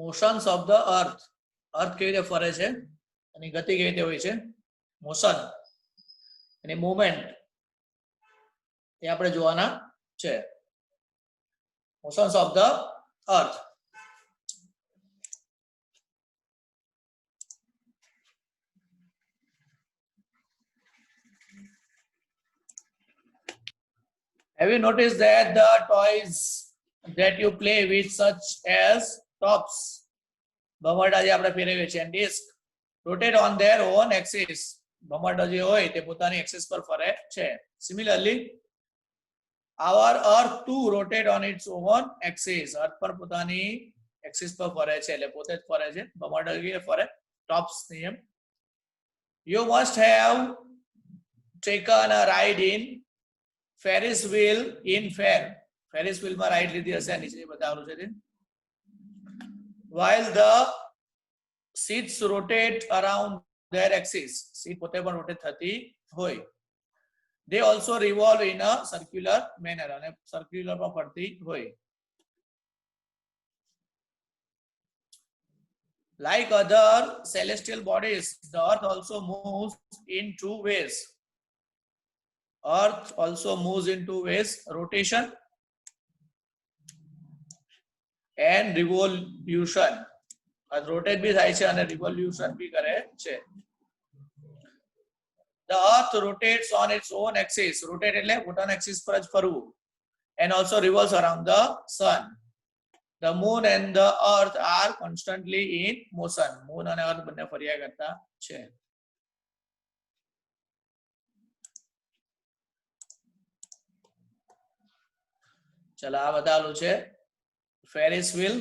Motions of the અર્થ, અર્થ કેવી રીતે ફરે છે, એની ગતિ કેવી રીતે હોય છે, મોશન, એની મૂવમેન્ટ એ આપણે જોવાના છે. Motions of the earth. Have you noticed that the toys that you play with, such as tops, બમરડા જે આપણે ફેરવીએ છીએ, and disc, rotate on their own axis? બમરડા જે હોય તે પોતાની એક્સિસ પર ફરે છે. Similarly, our earth too rotate on its own axis. અર્થ પર પોતાની એક્સિસ પર ફરે છે, એટલે પોતે જ ફરે છે. બમરડા જે ફરે, ટોપ્સ નિયમ. You must have taken a ride in Ferris wheel in fair. Ferris wheel માં રાઈડ લીધી હશે, નીચે બતાવેલું છે. While the seats rotate around their axis, seat પોતે પણ રોટેટ થતી હોય. They also revolve in a circular manner, અને circular માં ફરતી હોય. Like other celestial bodies, the earth also moves in two ways. Earth also moves in two ways: rotation and revolution. Rotate બી થાય છે અને રિવોલ્યુશન બી કરે છે. The earth rotates on its own axis. Rotate એટલે પોતાના એક્સિસ પર જ ફરવું. And also revolves around the sun. The moon and the earth are constantly in motion. Moon અને earth બંને ફર્યા કરતા છે. ચલો આ બતાવેલું છે ફેરિસ વ્હીલ.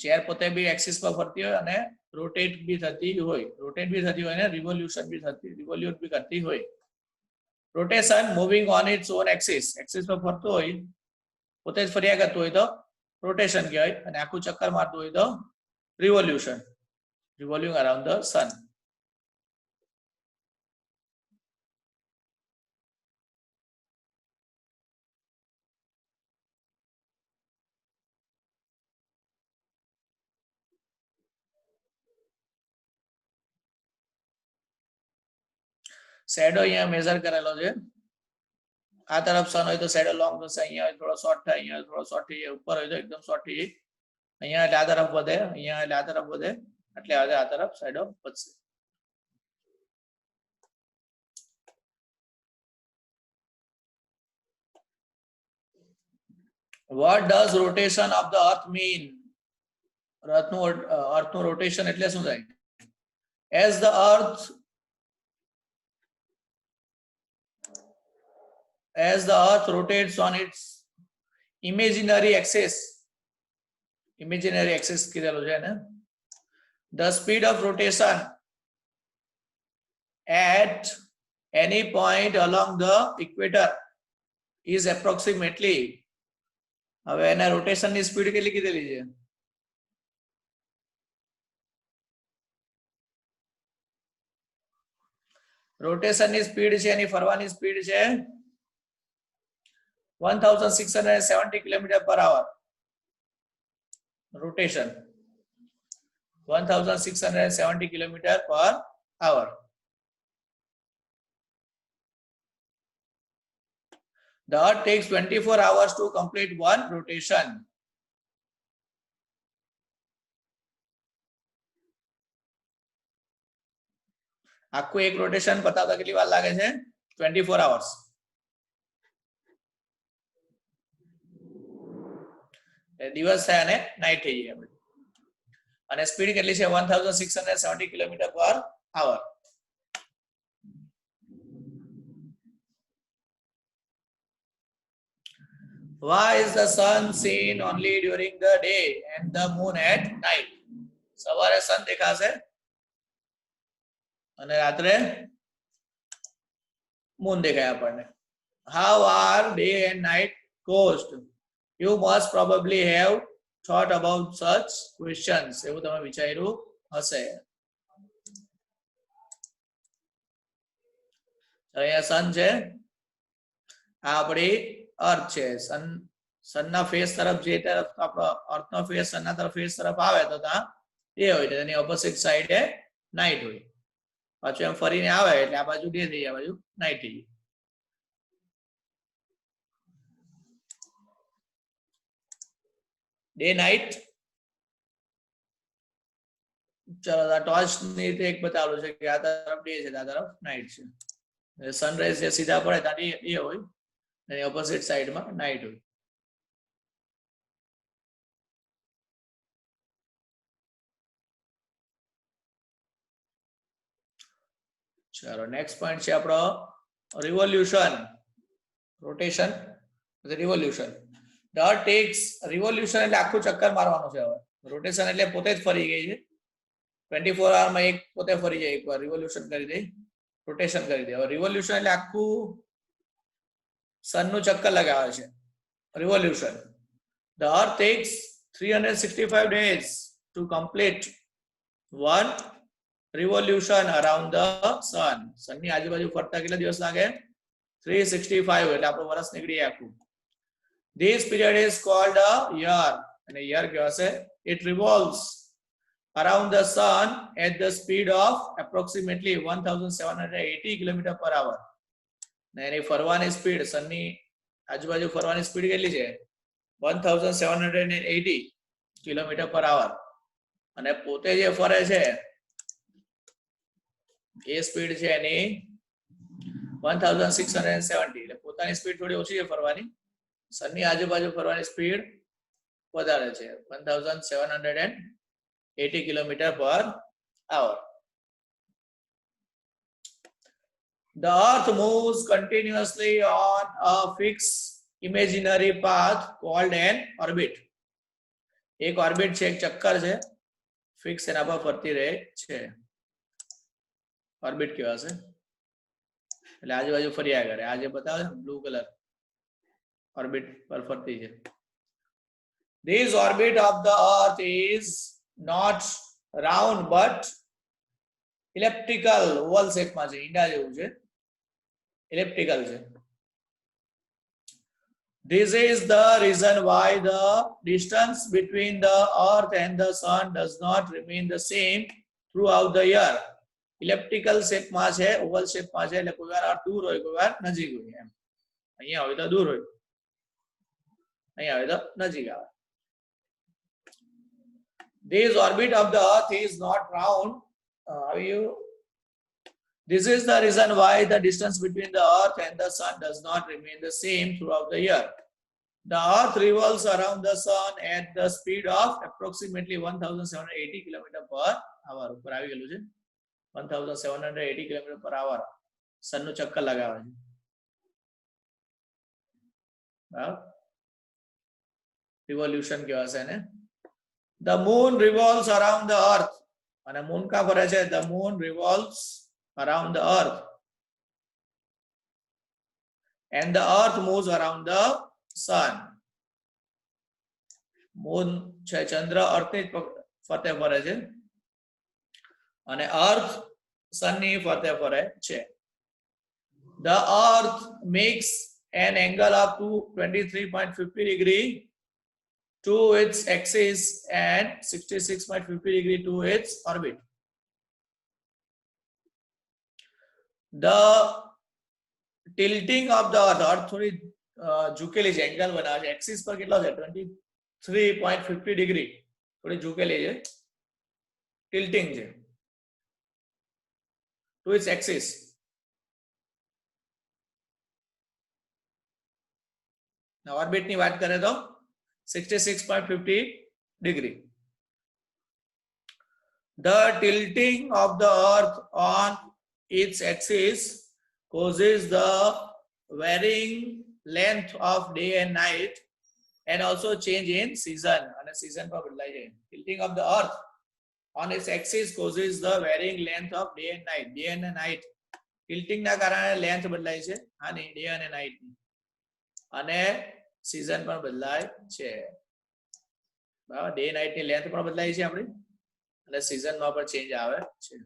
ચેર પોતે બી એક્સિસ પર ફરતી હોય અને રોટેટ બી થતી હોય. રોટેટ બી થતી હોય અને રિવોલ્યુશન બી થતી, રિવોલ્યુટ બી કરતી હોય. Rotation, moving on it's on axis. Axis પર ફરતો હોય, પોતે જ ફર્યા કરતું હોય તો રોટેશન કહેવાય, અને આખું ચક્કર મારતું હોય તો revolution, revolving around the sun. Shadow અહીંયા મેઝર કરેલો છે. આ તરફ સન હોય તો શેડો લોંગ થશે, અહીંયા હોય થોડો શોર્ટ થાય, અહીંયા થોડો શોર્ટ થઈ જાય, ઉપર હોય તો એકદમ શોર્ટ થઈ જાય. અહીંયા એટલે આ તરફ વધે, અહીંયા એટલે આ તરફ વધે, એટલે આ તરફ શેડો વધશે. What does rotation of the earth mean? અર્થનું રોટેશન એટલે શું થાય? As the earth rotates on its imaginary axis કીધેલું છે ને, the speed of rotation at any point along the equator is approximately, હવે એના રોટેશન ની સ્પીડ કેટલી કીધેલી છે? રોટેશન ની સ્પીડ છે, એની ફરવાની સ્પીડ છે 1670 km/h. Rotation 1670 km/h. The earth takes 24 hours to complete one rotation. આખું એક રોટેશન પતાવતા કેટલી વાર લાગે છે? 24 hours. દિવસ થાય અને નાઇટ થઈ જાય. અને સ્પીડ કેટલી છે? 1670 km/h. Why is the sun seen only during the day and the moon at night? સવારે સન દેખાશે અને રાત્રે મૂન દેખાય આપણને. How are day and night caused? You must probably have thought about such questions. એવું તમે વિચાર્યું હશે. અહીંયા સન છે, આ આપણી અર્થ છે. સન સનના ફેસ તરફ જે તરફ આપણો અર્થનો ફેસ સનના તરફ ફેસ તરફ આવે તો ત્યાં ડે હોય તેની ઓપોઝિટ સાઈડે નાઇટ હોય પાછું એમ ફરીને આવે એટલે આ બાજુ ડે થઈ જાય આ બાજુ નાઇટ થઈ જાય ડે નાઇટ ચલો ટોર્ચ ની રીતે એક બતાવેલું છે કે આ તરફ ડે છે આ તરફ નાઇટ છે સનરાઈઝ જે સીધા પડે ત્યાં ડે હોય અને ઓપોઝિટ સાઈડમાં નાઇટ હોય ચલો નેક્સ્ટ પોઈન્ટ છે આપણો revolution rotation revolution the earth tax revolution એટલે આખું ચક્કર મારવાનું છે હવે રોટેશન એટલે પોતે જ ફરી ગઈ છે 24 આવરમાં એક પોતે ફરી જાય એકવાર રિવોલ્યુશન કરી દે રોટેશન કરી દે હવે રિવોલ્યુશન એટલે આખું સનનું ચક્કર લગાવે છે revolution the earth tax 365 days to complete one revolution around the sun સનની આજુબાજુ ફરતા કેટલા દિવસ લાગે 365 એટલે આપણું વર્ષ નીકળી આખું this period is called a year અને year કહેવાશે it revolves around the sun at the speed of approximately 1780 km per hour ને એની ફરવાની સ્પીડ સનની આજુબાજુ ફરવાની સ્પીડ કેટલી છે 1780 km per hour અને પોતે જે ફરે છે એ સ્પીડ છે એની 1670 એટલે પોતાની સ્પીડ થોડી ઓછી છે ફરવાની સનની આજુબાજુ ફરવાની સ્પીડ વધારે છે 1780 km per hour the earth moves continuously on a fixed imaginary path called an orbit એક ઓર્બિટ છે એક ચક્કર છે ફિક્સ એના પર ફરતી રહે છે ઓર્બિટ કહેવાશે એટલે આજુબાજુ ફર્યા કરે આ જે બતાવે છે બ્લુ કલર ઓર્બિટ પર ફરતી છે this orbit of the earth is not round but elliptical oval shape માં છે ઈંડા જેવું છે elliptical છે this is the reason why the distance between the earth and the sun does not remain the same throughout the year ઇલેપ્ટિકલ શેપમાં છે Oval શેપમાં છે એટલે કોઈ વાર દૂર હોય કોઈ વાર નજીક હોય એમ અહીંયા હોય તો દૂર હોય અહીંયા હોય તો નજીક આવે this orbit of the earth is not round this is the reason why the distance between the earth and the sun does not remain the same throughout the year the earth revolves around the sun at the speed of approximately 1780 km per hour ઉપર આવી ગયેલું છે 1780 km per hour સનનું ચક્કર લગાવે છે revolution કહેવાશે ને the moon revolves around the earth અને મૂન કા ફરે છે the moon revolves around the earth and the earth moves around the sun moon છે ચંદ્ર અર્થની ફરતે ફરે છે અને અર્થ સનની ફરતે ફરે છે the earth makes an angle of 23.50 degree to its axis and 66.50 degree to its orbit the tilting of the earth થોડી ઝૂકેલી છે એંગલ બનાવે છે એક્સિસ પર કેટલો છે 23.50 degree થોડી ઝૂકેલી છે ટિલ્ટિંગ છે to its axis now orbit ની વાત કરે તો 66.50 degree the tilting of the earth on its axis causes the varying length of day and night and also change in season and season પર બદલાય છે tilting of the earth on its axis causes the varying length of day and night tilting ના કારણે length બદલાય છે આની day અને night ની અને સીઝન પણ બદલાય છે બરાબર ડે નાઇટ ની લેન્થ પણ બદલાય છે આપણી અને સીઝન માં પણ ચેન્જ આવે છે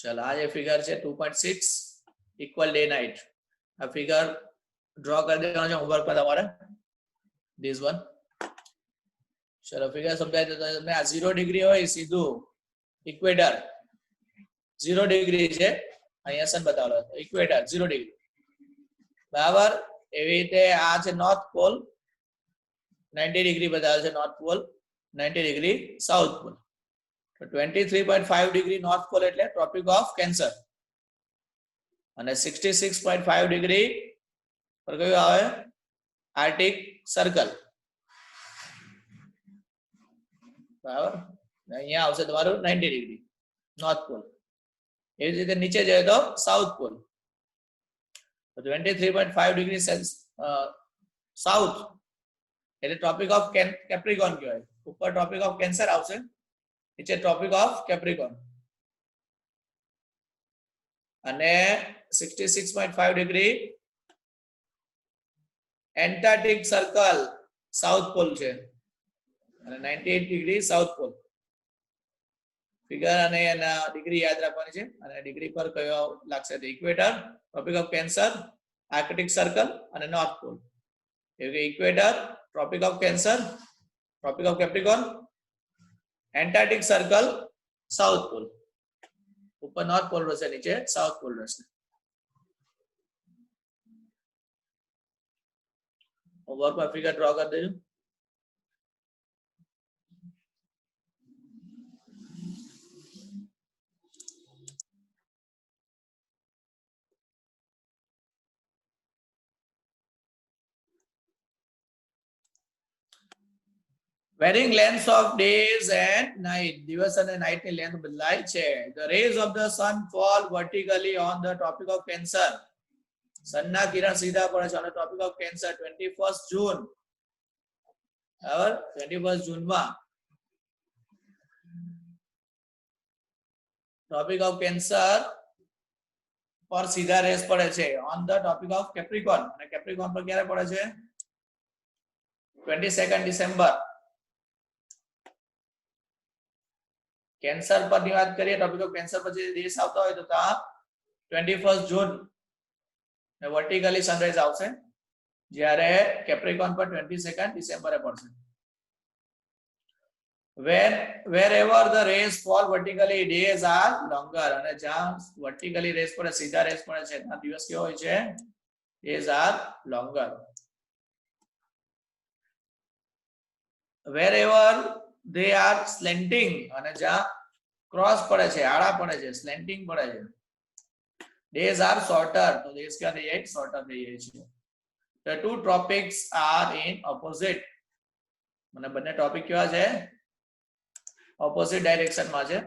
चलो आज ये फिगर છે 2.6 इक्वल डे नाइट आ फिगर ड्रॉ कर देना છે होमवर्क पर તમારે this one चलो फिगर समझाई देता हूं તમને आ 0 ડિગ્રી હોય સીધું ઇક્વેટર 0 ડિગ્રી છે અહીંયા સન બતાવેલો ઇક્વેટર 0 ડિગ્રી બરાબર એવી રીતે આ છે નોર્થ પોલ 90 ડિગ્રી બતાવેલ છે north pole 90 degree south pole તો 23.5 ડિગ્રી નોર્થ પોલ એટલે ટ્રોપિક ઓફ કેન્સર અને 66.5 ડિગ્રી પર કયું આવે આર્ટિક સર્કલ બરાબર અહીંયા આવશે તમારું 90 ડિગ્રી નોર્થ પોલ એવી રીતે નીચે જાય તો સાઉથ પોલ તો 23.5 ડિગ્રી સાઉથ એટલે ટ્રોપિક ઓફ કેપ્રિકોન કહેવાય ઉપર ટ્રોપિક ઓફ કેન્સર આવશે નીચે ટ્રોપિક ઓફ કેપ્રિકોન અને 66.5 degree Antarctic circle south pole છે અને 98 ડિગ્રી સાઉથ પોલ ફિગર અને એના ડિગ્રી યાદ રાખવાની છે અને ડિગ્રી પર કયો લાગશે તો equator Tropic of Cancer Arctic circle અને નોર્થ પોલ એટલે equator Tropic of Cancer Tropic of Capricorn Antarctic circle south pole ઉપર નોર્થ પોલ રહેશે નીચે સાઉથ પોલ રહેશે હોમવર્ક પર ફિગર ડ્રો કરી દેજો varying lengths of days and night દિવસ અને નાઇટ ની લેન્થ બદલાય છે the rays of the sun fall vertically on the tropic of cancer sun ના કિરણ સીધા પડે છે on the tropic of cancer 21st June બરાબર 21st જૂન માં tropic of cancer પર સીધા રેસ પડે છે on the tropic of capricorn અને capricorn પર ક્યારે પડે છે 22nd December કેન્સર પર ની વાત કરીએ ટોપિક ઓફ કેન્સર પછી દેશ આવતો હોય તો તા 21st જૂન ને વર્ટિકલી સનરાઈઝ આવશે જ્યારે કેપ્રિકોન પર 22nd ડિસેમ્બરે પડશે wherever the rays fall vertically days are longer અને જ્યાં વર્ટિકલી રેસ પડે સીધા રેસ પડે છે ત્યાં દિવસ કેવો હોય છે days are longer wherever they are slanting અને જ્યાં ક્રોસ પડે છે આડા પડે છે સ્લેન્ટિંગ પડે છે days are shorter તો days क्या થઈ જાય shorter થઈ જાય છે the two tropics are in opposite મને બંને ટોપિક કેવા છે ઓપોઝિટ ડાયરેક્શન માં છે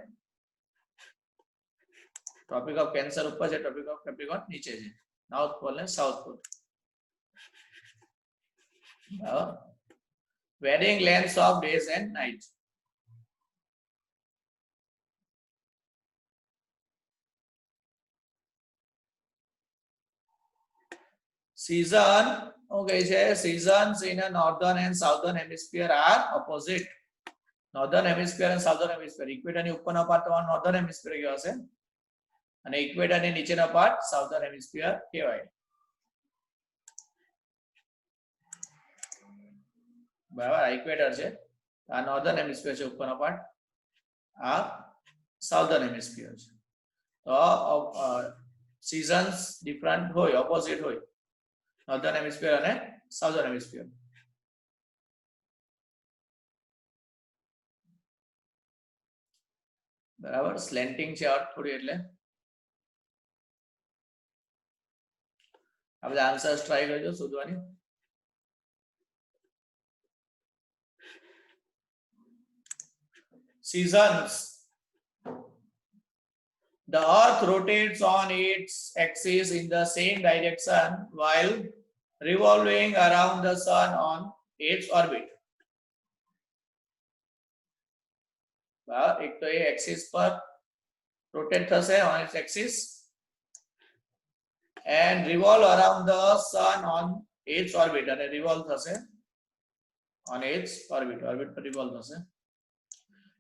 ટ્રોપિક ઓફ કેન્સર ઉપર છે ટ્રોપિક ઓફ કેપ્રિકોન નીચે છે નોર્થ પોલ ને south pole varying lengths of days and nights season okay છે seasons in a northern and southern hemisphere are opposite northern hemisphere and southern hemisphere equator ની ઉપરનો part તમારો northern hemisphere કહેવાય છે અને equator ની નીચેનો પાર્ટ southern hemisphere કહેવાય બરાબર ઇક્વેટર છે આ નોર્ધન હેમિસ્ફિયર છે ઉપરનો પાર્ટ આ સાઉથર્ન હેમિસ્ફિયર છે તો સીઝન્સ ડિફરન્ટ હોય ઓપોઝિટ હોય નોર્ધન હેમિસ્ફિયર અને સાઉથર્ન હેમિસ્ફિયર બરાબર સ્લેન્ટિંગ છે અર્થ થોડી એટલે આ બધા આન્સર્સ ટ્રાય કરજો શોધવાની seasons the earth rotates on its axis in the same direction while revolving around the sun on its orbit એક તો એ એક્સિસ પર રોટેટ થશે on its axis and revolve around the sun on its orbit અને revolve થશે on its orbit પર revolve થશે.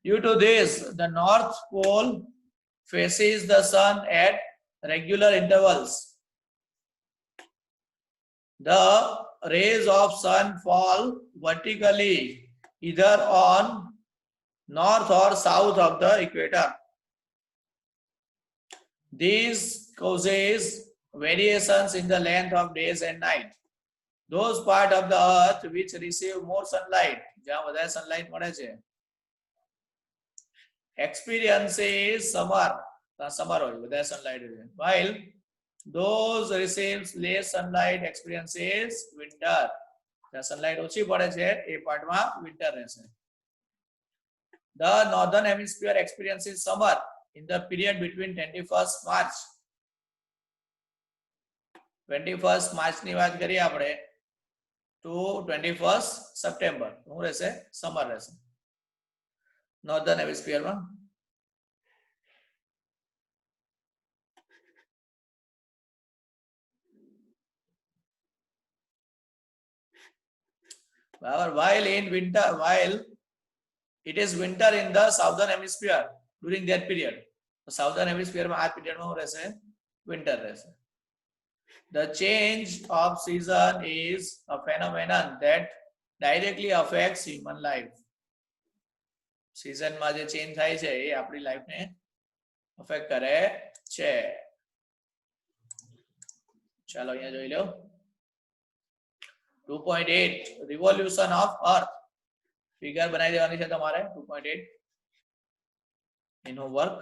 Due to this, the North Pole faces the sun at regular intervals. The rays of sun fall vertically either on north or south of the equator. This causes variations in the length of days and night. Those part of the earth which receive more sunlight, જ્યાં વધારે sunlight મળે છે, experiences summer, summer હોય, વધારે sunlight હોય, while those receives less sunlight experiences winter. જ્યાં sunlight ઓછી પડે છે એ પાર્ટમાં winter રહેશે. The northern hemisphere experiences summer in the period between 21st March 21st March ની વાત કરીએ આપણે to 21st September. શું રહેશે? સમર રહેશે નોર્ધન હેમિસ્ફિયરમાં. બરાબર. while it is winter in the southern hemisphere during that period. તો southern hemisphere માં આ પીરિયડમાં શું રહેશે? winter રહેશે. The change of season is a phenomenon that directly affects human life. Season માં જે change થાય છે એ આપણી લાઈફને અફેક્ટ કરે છે. ચાલો અહીંયા જોઈ લો 2.8 revolution of earth. ફિગર બનાવી દેવાની છે તમારે 2.8 in homework.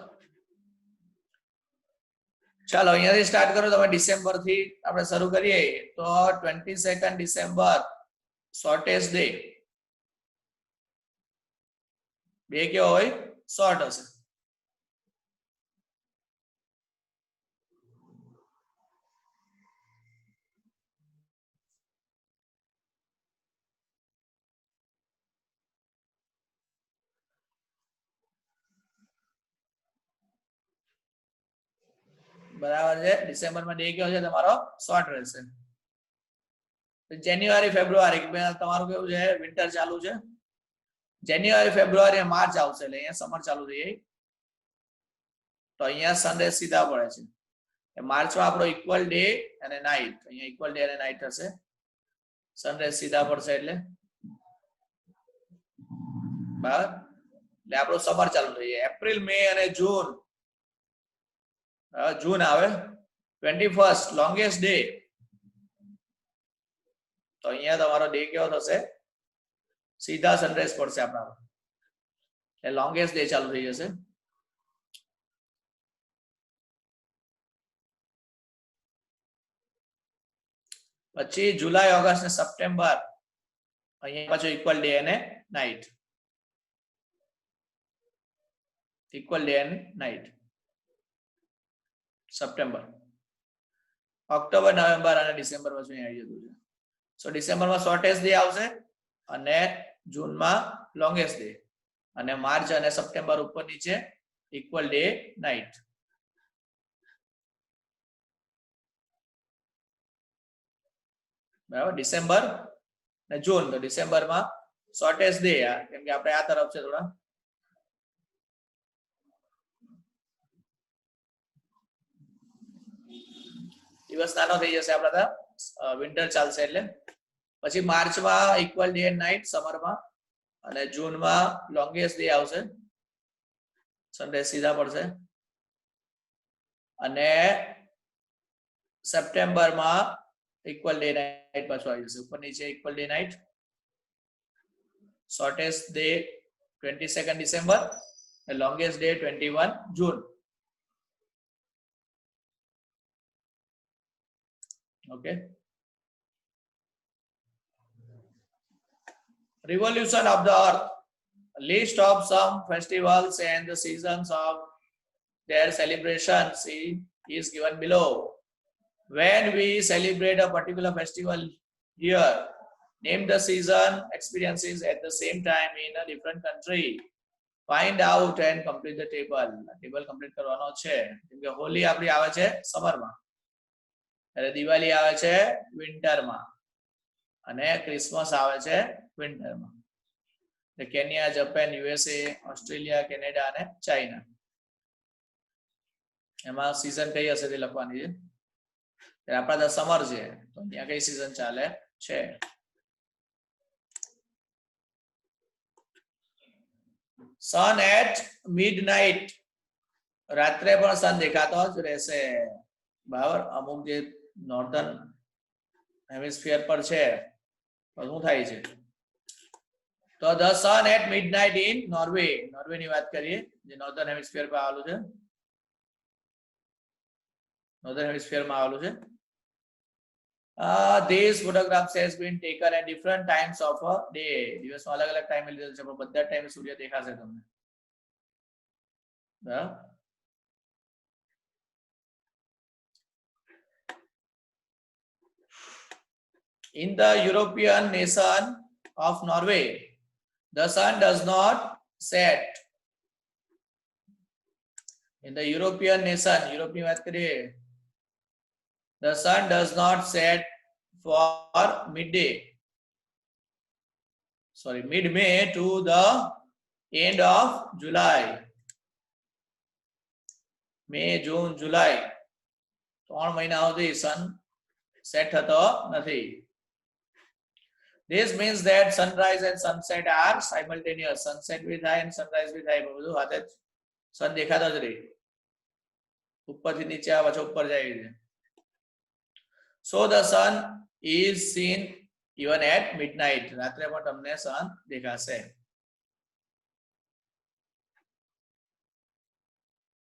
ચાલો અહીંયાથી સ્ટાર્ટ કરો તમે. ડિસેમ્બર થી આપણે શરૂ કરીએ તો 22 ડિસેમ્બર શોર્ટેસ્ટ ડે. બે કેવો હોય? શોર્ટ હશે. બરાબર છે. ડિસેમ્બરમાં ડે કેવો છે તમારો? શોર્ટ રહેશે. જાન્યુઆરી ફેબ્રુઆરી તમારું કેવું છે? વિન્ટર ચાલુ છે. જાન્યુઆરી ફેબ્રુઆરી માર્ચ આવશે એટલે અહીંયા સમર ચાલુ થઈ જાય. તો અહીંયા સનરાઈઝ સીધા પડે છે. માર્ચમાં આપણો ઇક્વલ ડે અને નાઇટ, અહીંયા ઇક્વલ ડે અને નાઇટ હશે. સનરાઈઝ સીધા પડશે એટલે બરાબર. એટલે આપણો સમર ચાલુ થઈ જાય. એપ્રિલ, મે અને જૂન. જૂન આવે 21st લોંગેસ્ટ ડે. તો અહીંયા તમારો ડે કેવો થશે? સીધા સનરાઈઝ પડશે આપણા, એટલે લોંગેસ્ટ ડે ચાલુ થઈ જશે. પછી જુલાઈ, ઓગસ્ટ ને સપ્ટેમ્બર અહીંયા પાછો ઇક્વલ ડે અને night. Equal day and night September. October, November અને ડિસેમ્બર પછી આવી જતું છે. સો ડિસેમ્બરમાં શોર્ટેસ્ટ ડે આવશે અને જૂનમાં લોંગેસ્ટ ડે અને માર્ચ અને સપ્ટેમ્બર ઉપર નીચે ઇક્વલ ડે નાઇટ. બરાબર. ડિસેમ્બર ને જૂન. તો ડિસેમ્બરમાં શોર્ટેસ્ટ ડે, કેમ કે આપણે આ તરફ છે થોડા. દિવસ નાનો થઈ જશે આપણા, વિન્ટર ચાલશે એટલે. પછી માર્ચમાં ઇક્વલ ડે એન્ડ નાઇટ સમરમાં અને જૂનમાં લોંગેસ્ટ ડે આવશે, સનરાઈઝ સીધા પડશે. અને સપ્ટેમ્બરમાં ઇક્વલ ડે નાઇટ પાછું આવી જશે, ઉપર નીચે equal day night. Shortest day 22 December, longest day 21 June. Okay. Revolution of the earth. List of some festivals and the seasons of their celebrations is given below. When we celebrate a particular festival here, name the season experiences at the same time in a different country. Find out and complete the table. Table complete કરવાનો છે. કેમ કે હોલી આપણી આવે છે સમરમાં, એટલે દિવાળી આવે છે વિન્ટરમાં અને ક્રિસમસ આવે છે વિન્ટરમાં. Kenya, Japan, USA, Australia, Canada અને ચાઇના. એમાં સીઝન કઈ હશે તે લખવાની છે. આપણા ત્યાં સમર છે તો ત્યાં કઈ સીઝન ચાલે છે. સન એટ મિડનાઇટ, રાત્રે પણ સન દેખાતો જ રહેશે. બરાબર, અમુક જે નોર્ધન હેમિસ્ફિયર પર છે તો શું થાય છે, તો the sun at midnight in Norway, Norway ની વાત કરીએ જે નોર્ધન હેમિસ્ફિયર પર આવેલું છે, નોર્ધન હેમિસ્ફિયર માં આવેલું છે. These photographs has been taken at different times of a day. દિવસમાં અલગ અલગ ટાઈમે લીધેલ છે પણ બધા ટાઈમે સૂર્ય દેખાશે તમને. In the European nation of Norway, the sun does not set. In the European nation, Europe ની વાત કરીએ, the sun does not set for midday. Sorry, mid-May to the end of July. May, June, July. 3 મહિના સુધી sun set થતો નથી. This means that sunrise and sunset are simultaneous. Sunset भी થાય and sunrise भी થાય, બધું હાથે sun દેખાતો જ રહે. ઉપરથી નીચે આવે છે, ઉપર જાય છે. So the sun is seen even at midnight. રાત્રે પણ તમને sun દેખાશે.